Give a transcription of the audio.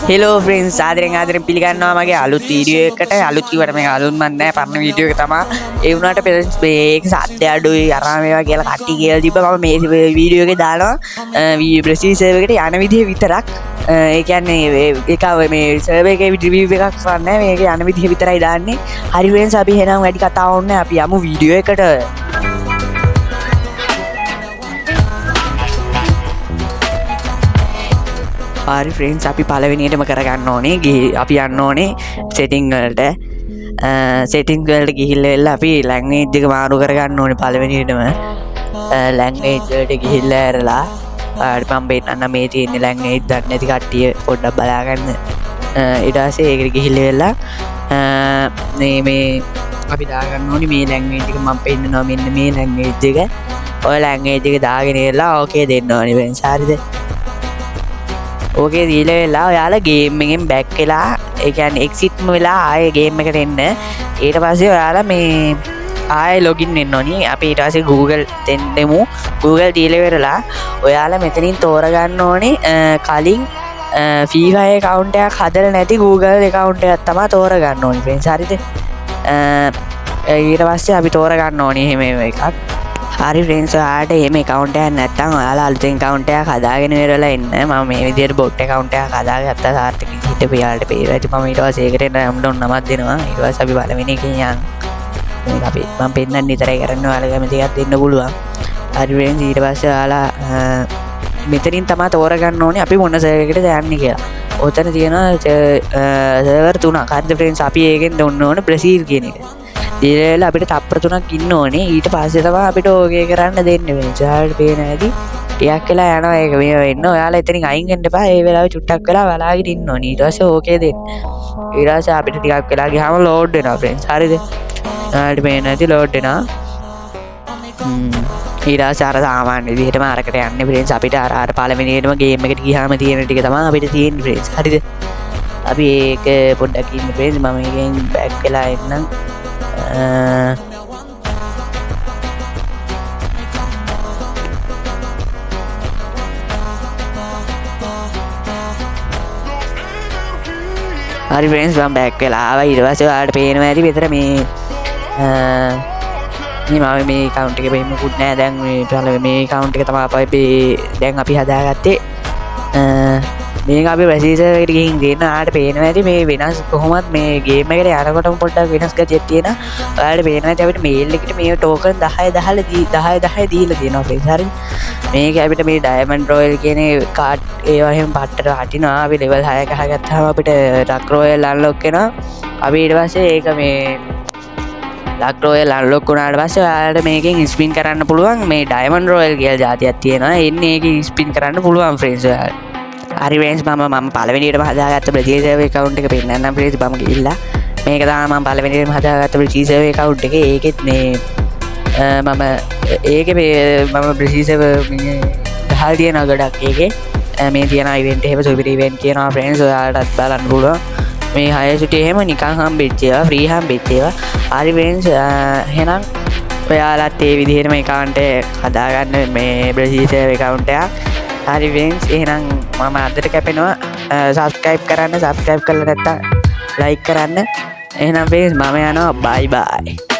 Hello friends ආදරෙන් පිළිගන්නවා මගේ අලුත් වීඩියෝ එකකට. අලුත් කිව්වට මේ අලුත් මන් නැහැ, පරණ වීඩියෝ එක තමයි. ඒ වුණාට ෆ්‍රෙන්ඩ්ස් මේක සත්‍ය අඩුයි අරන් මේවා කියලා කට්ටි කියලා තිබ්බා. මම මේ වීඩියෝ එකේ දානවා බ්‍රසීල් සර්වර් එකට යන විදිහ විතරක්. ඒ කියන්නේ ඒක මේ සර්වර් එකේ රිවිව් එකක් කරන්නේ නැහැ. මේක යන විදිහ විතරයි දාන්නේ. හරි ෆ්‍රෙන්ඩ්ස් අපි එහෙනම් වැඩි කතා ඕනේ නැහැ. අපි යමු වීඩියෝ එකට. හරි ෆ්‍රෙන්ඩ්ස් අපි පළවෙනියටම කරගන්න ඕනේ අපි යන්න ඕනේ සෙටින්ග් වලට. සෙටින්ග් වලට ගිහිල්ලා අපි ලැන්ග්වේජ් එක මාරු කරගන්න ඕනේ පළවෙනියටම. ලැන්ග්වේජ් වලට ගිහිල්ලා ඇරලා මම පෙන්නන්න මේ තියෙන ලැන්ග්වේජ් දන්නේ නැති කට්ටිය පොඩ්ඩක් බලාගන්න. ඊට පස්සේ ඒකට ගිහිල්ලා මේ අපි දාගන්න ඕනේ මේ ලැන්ග්වේජ් එක. මම පෙන්නනවා මෙන්න මේ ලැන්ග්වේජ් එක. ඔය ලැන්ග්වේජ් එක දාගෙන ඉරලා ඕකේ දෙන්න ඕනේ ෆ්‍රෙන්ඩ්ස්. හරිද? ඕකේ දීලා වෙලා ඔයාලා ගේම් එකෙන් බැක් වෙලා ඒ කියන්නේ එක්සිට්ම වෙලා ආයේ ගේම් එකට එන්න. ඊට පස්සේ ඔයාලා මේ ආයේ ලොගින් වෙන්න ඕනි. අපි ඊට පස්සේ Google දෙමු. Google දීලා වෙරලා ඔයාලා මෙතනින් තෝරගන්න ඕනේ කලින් Free Fire account එකක් හදලා නැති Google account එකක් තමයි තෝරගන්න ඕනි ෆ්‍රෙන්ඩ්ස්. හරිද? ඊට පස්සේ අපි තෝරගන්න ඕනේ එහෙම එකක්. හරි ෆ්‍රෙන්ඩ්ස්, ඔයාලට එහෙම account එකක් නැත්නම් ඔයාලා අලුතෙන් account එකක් හදාගෙන ඉවරලා එන්න. මම මේ විදිහට bot account එකක් හදාගත්තා සාර්ථක විදිහට. ඔයාලට පේනවා ඇති. මම ඊට පස්සේ ඒකට download නමක් දෙනවා. ඊට පස්සේ අපි පළවෙනි එකෙන් යන්න. මේක අපි මම පෙන්නන්න විතරයි කරන්නේ. ඔයාලා කැමති එකක් දෙන්න පුළුවන්. හරි ෆ්‍රෙන්ඩ්ස්, ඊට පස්සේ ඔයාලා මෙතනින් තමයි තෝරගන්න ඕනේ අපි මොන සර්වර් එකටද යන්නේ කියලා. ඔතන තියෙනවා සර්වර් 3ක්. හරිද ෆ්‍රෙන්ඩ්ස්? අපි ඒකෙන් දෙන්න ඕනේ බ්‍රසීල් කියන එක. දීලා අපිට තප්පර 3ක් ඉන්න ඕනේ. ඊට පස්සේ තමයි අපිට ඕකේ කරන්න දෙන්නේ මේ. ඔයාලට පේන ඇති. ටිකක් වෙලා යනවා ඒක මේ වෙන්න. ඔයාලා එතනින් අයින් වෙන්න එපා. ඒ වෙලාවේ චුට්ටක් වෙලා බලාගෙන ඉන්න ඕනේ. ඊට පස්සේ ඕකේ දෙන්න. ඊට පස්සේ අපිට ටිකක් වෙලා ගියාම ලෝඩ් වෙනවා ෆ්‍රෙන්ඩ්ස්. හරිද? ඔයාලට පේන ඇති ලෝඩ් වෙනවා. ඊට පස්සේ අර සාමාන්‍ය විදිහටම අරකට යන්නේ ෆ්‍රෙන්ඩ්ස්. අපිට අර පළවෙනියටම ගේම් එකට ගියාම තියෙන ටික තමයි අපිට තියෙන්නේ ෆ්‍රෙන්ඩ්ස්. හරිද? අපි ඒක පොඩ්ඩක් ඉන්න ෆ්‍රෙන්ඩ්ස්. මම මේකෙන් බෑක් වෙලා එන්නම්. හරි ෆ්‍රෙන්ඩ්ස්, මම බෑක් වෙලා ආවා. ඊට පස්සේ ඔයාලට පේනවා ඇති මෙතන මේ මම මේ account එකේ වෙන්නකුත් නෑ. දැන් මේ account එක තමයි අපි දැන් අපි හදාගත්තේ. මේක අපි බ්‍රසීල් සර්වර් එකට ගිහින් ගේන. ආට පේනවා ඇති මේ වෙනස් කොහොමත් මේ ගේම් එකට යනකොටම පොඩ්ඩක් වෙනස් ගතියක් තියෙනවා. ඔයාලට පේනවා ඇති අපිට මේල් එකට මේ ටෝකන් 10 දීලා තියෙනවා ෆ්‍රෙන්ඩ්ස්. හරි? මේක අපිට මේ ඩයමන්ඩ් රොයල් කියන කාඩ් ඒවා එහෙම පට්ටට වටිනවා. අපි ලෙවල් 6 එක ගත්තාම අපිට ලක් රොයල් අන්ලොක් වෙනවා. අපි ඊට පස්සේ ඒක මේ ලක් රොයල් අන්ලොක් වුණාට පස්සේ ඔයාලට මේකෙන් ස්පින් කරන්න පුළුවන්. මේ ඩයමන්ඩ් රොයල් කියලා જાතියක් තියෙනවා. එන්නේ ඒකෙන් ස්පින් කරන්න පුළුවන් ෆ්‍රෙන්ඩ්ස් ඔයාලට. හරි ෆ්‍රෙන්ඩ්ස්, මම පළවෙනියටම හදාගත්ත බ්‍රසීල් සර්වර් account එක පෙන්නන්නම් ෆ්‍රෙන්ඩ්ස්. මම ගිහිල්ලා මේක තමයි මම පළවෙනියටම හදාගත්ත බ්‍රසීල් සර්වර් account එක. ඒකෙත් මේ මම ඒකේ මම බ්‍රසීල් සර්වර් මේ ගහලා තියෙනවා ගොඩක්. ඒකේ මේ තියෙන ඉවෙන්ට් එහෙම සුපිරි ඉවෙන්ට් කියනවා ෆ්‍රෙන්ඩ්ස්. ඔයාලටත් බලන්න පුළුවන්. මේ හයසුටි එහෙම නිකන් හම්බෙච්ච ඒවා, ෆ්‍රී හම්බෙච්ච ඒවා. හරි ෆ්‍රෙන්ඩ්ස්, එහෙනම් ඔයාලත් මේ විදිහටම account එක හදාගන්න මේ බ්‍රසීල් සර්වර් account එක. හරි ෆ්‍රෙන්ඩ්ස්, එහෙනම් මම අදට කැපෙනවා. සබ්ස්ක්‍රයිබ් කරන්න. සබ්ස්ක්‍රයිබ් කරලා නැත්නම් ලයික් කරන්න. එහෙනම් ෆ්‍රෙන්ඩ්ස්, මම යනවා. බයි බයි.